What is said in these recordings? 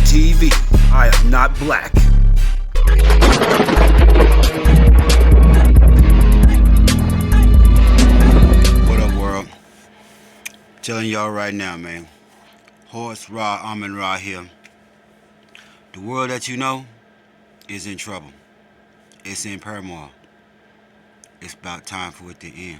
ratv. I am not black. What up, world? Telling y'all right now, man. Horus Ra Amunra here. The world that you know is in trouble. It's in turmoil. It's about time for it to end.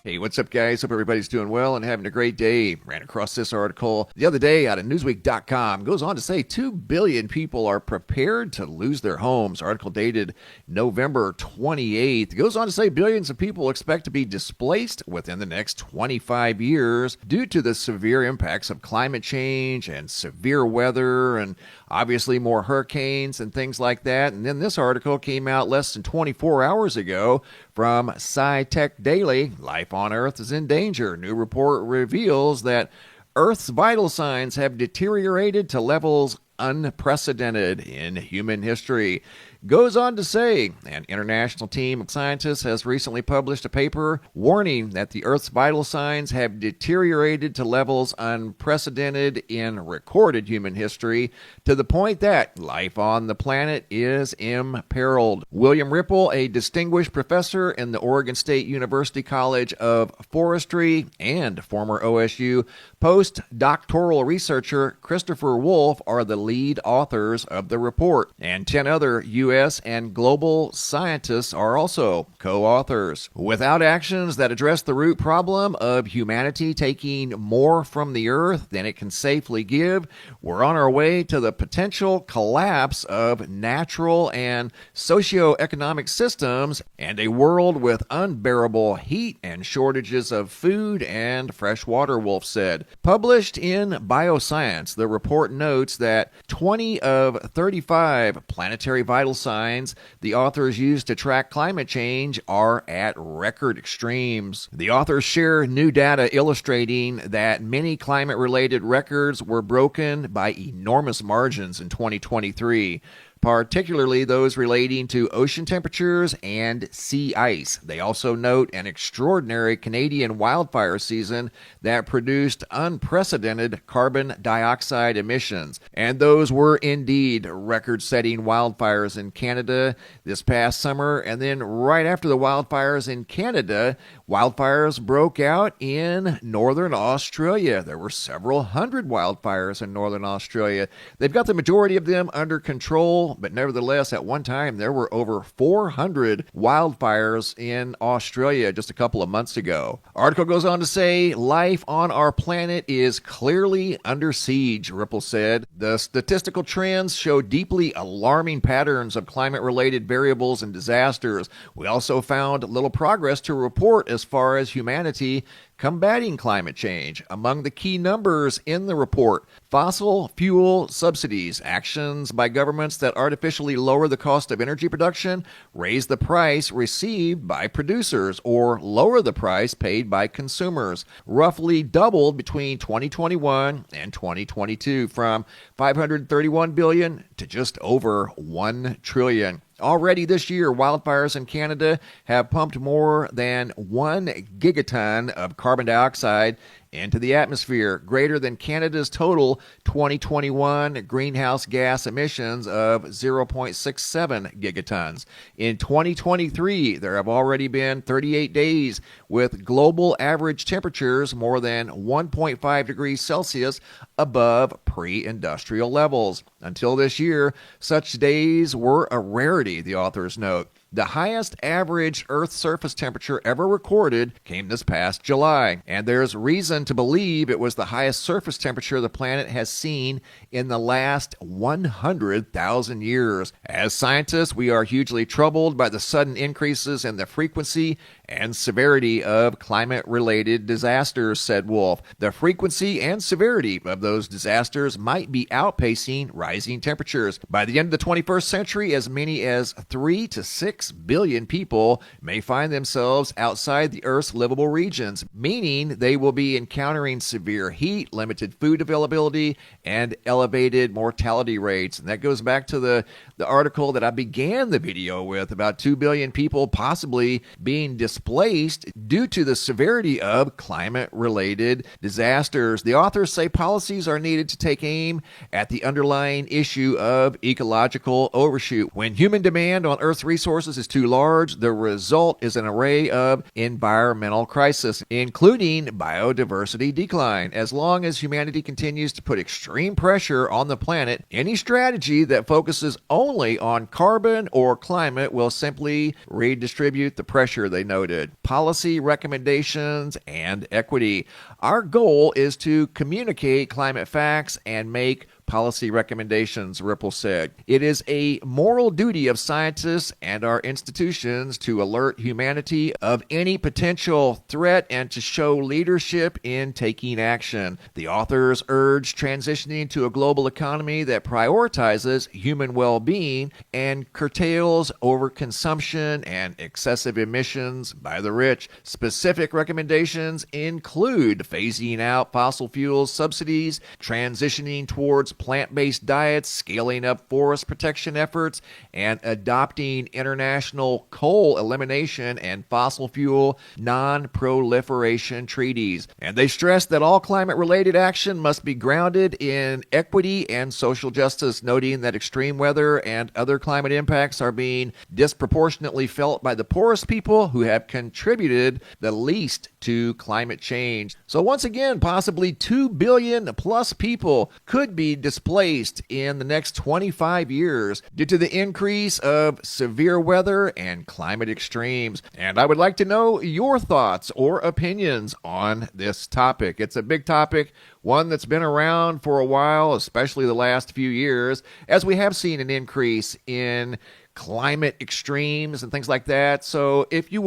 Hey, what's up, guys? Hope everybody's doing well and having a great day. Ran across this article the other day out of Newsweek.com. Goes on to say 2 billion people are prepared to lose their homes. Article dated November 28th. Goes on to say billions of people expect to be displaced within the next 25 years due to the severe impacts of climate change and severe weather and obviously more hurricanes and things like that. And then this article came out less than 24 hours ago from SciTech Daily. Life on Earth is in danger. New report reveals that Earth's vital signs have deteriorated to levels unprecedented in human history. Goes on to say, an international team of scientists has recently published a paper warning that the Earth's vital signs have deteriorated to levels unprecedented in recorded human history, to the point that life on the planet is imperiled. William Ripple, a distinguished professor in the Oregon State University College of Forestry and former OSU postdoctoral researcher Christopher Wolfe, are the lead authors of the report, and 10 other U.S. and global scientists are also co-authors. Without actions that address the root problem of humanity taking more from the earth than it can safely give, we're on our way to the potential collapse of natural and socio-economic systems and a world with unbearable heat and shortages of food and fresh water, Wolf said. Published in Bioscience, the report notes that 20 of 35 planetary vital signs the authors use to track climate change are at record extremes. The authors share new data illustrating that many climate-related records were broken by enormous margins in 2023. Particularly those relating to ocean temperatures and sea ice. They also note an extraordinary Canadian wildfire season that produced unprecedented carbon dioxide emissions. And those were indeed record-setting wildfires in Canada this past summer. And then right after the wildfires in Canada, wildfires broke out in northern Australia. There were several hundred wildfires in northern Australia. They've got the majority of them under control, but nevertheless, at one time, there were over 400 wildfires in Australia just a couple of months ago. Article goes on to say, life on our planet is clearly under siege, Ripple said. The statistical trends show deeply alarming patterns of climate-related variables and disasters. We also found little progress to report as far as humanity combating climate change. Among the key numbers in the report, fossil fuel subsidies, actions by governments that artificially lower the cost of energy production, raise the price received by producers, or lower the price paid by consumers, roughly doubled between 2021 and 2022, from $531 billion to just over $1 trillion. Already this year, wildfires in Canada have pumped more than 1 gigaton of carbon dioxide into the atmosphere, greater than Canada's total 2021 greenhouse gas emissions of 0.67 gigatons. In 2023, there have already been 38 days with global average temperatures more than 1.5 degrees Celsius above pre-industrial levels. Until this year, such days were a rarity, the authors note. The highest average Earth surface temperature ever recorded came this past July, and there's reason to believe it was the highest surface temperature the planet has seen in the last 100,000 years. As scientists, we are hugely troubled by the sudden increases in the frequency and severity of climate-related disasters, said Wolf. The frequency and severity of those disasters might be outpacing rising temperatures. By the end of the 21st century, as many as 3 to 6 billion people may find themselves outside the Earth's livable regions, meaning they will be encountering severe heat, limited food availability, and elevated mortality rates. And that goes back to the article that I began the video with about 2 billion people possibly being displaced due to the severity of climate-related disasters. The authors say policies are needed to take aim at the underlying issue of ecological overshoot. When human demand on Earth's resources is too large, the result is an array of environmental crises, including biodiversity decline. As long as humanity continues to put extreme pressure on the planet, any strategy that focuses only on carbon or climate will simply redistribute the pressure, they noted. Policy recommendations and equity. Our goal is to communicate climate facts and make policy recommendations, Ripple said. It is a moral duty of scientists and our institutions to alert humanity of any potential threat and to show leadership in taking action. The authors urge transitioning to a global economy that prioritizes human well-being and curtails overconsumption and excessive emissions by the rich. Specific recommendations include phasing out fossil fuel subsidies, transitioning towards plant-based diets, scaling up forest protection efforts, and adopting international coal elimination and fossil fuel non-proliferation treaties. And they stress that all climate-related action must be grounded in equity and social justice, noting that extreme weather and other climate impacts are being disproportionately felt by the poorest people who have contributed the least to climate change. So once again, possibly 2 billion plus people could be displaced in the next 25 years due to the increase of severe weather and climate extremes. And I would like to know your thoughts or opinions on this topic. It's a big topic, one that's been around for a while, especially the last few years, as we have seen an increase in climate extremes and things like that. So if you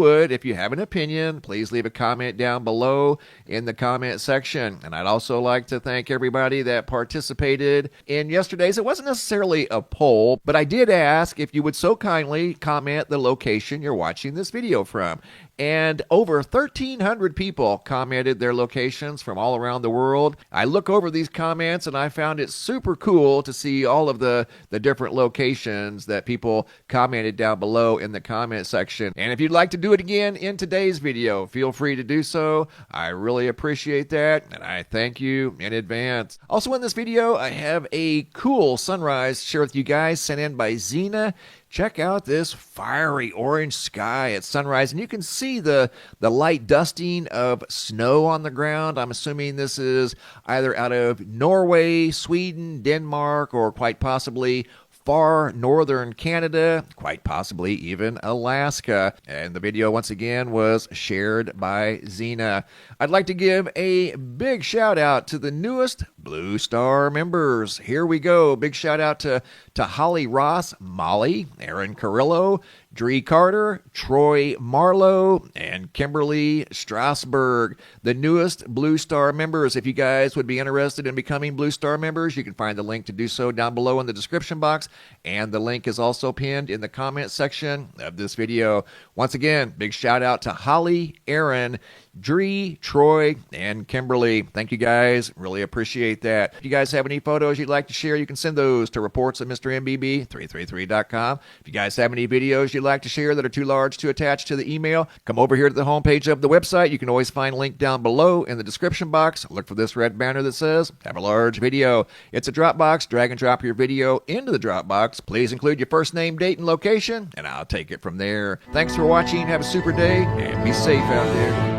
have an opinion, please leave a comment down below in the comment section. And I'd also like to thank everybody that participated in yesterday's. It wasn't necessarily a poll, but I did ask if you would so kindly comment the location you're watching this video from. And over 1,300 people commented their locations from all around the world. I look over these comments and I found it super cool to see all of the different locations that people commented down below in the comment section. And if you'd like to do it again in today's video, feel free to do so. I really appreciate that, and I thank you in advance. Also in this video, I have a cool sunrise to share with you guys, sent in by Xena. Check out this fiery orange sky at sunrise, and you can see the light dusting of snow on the ground. I'm assuming this is either out of Norway, Sweden, Denmark, or quite possibly far northern Canada, quite possibly even Alaska. And the video, once again, was shared by Xena. I'd like to give a big shout out to the newest Blue Star members. Here we go. Big shout out to Holly Ross, Molly, Aaron Carrillo, Dree Carter, Troy Marlowe, and Kimberly Strasberg, the newest Blue Star members. If you guys would be interested in becoming Blue Star members, you can find the link to do so down below in the description box, and the link is also pinned in the comment section of this video. Once again, big shout out to Holly, Aaron, Dree, Troy, and Kimberly. Thank you guys. Really appreciate that. If you guys have any photos you'd like to share, you can send those to reports@MrMBB333.com. If you guys have any videos you'd like to share that are too large to attach to the email, come over here to the homepage of the website. You can always find a link down below in the description box. Look for this red banner that says, "Have a large video." It's a Dropbox. Drag and drop your video into the Dropbox. Please include your first name, date, and location, and I'll take it from there. Thanks for watching. Have a super day, and be safe out there.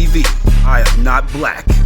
ratv. I am not black.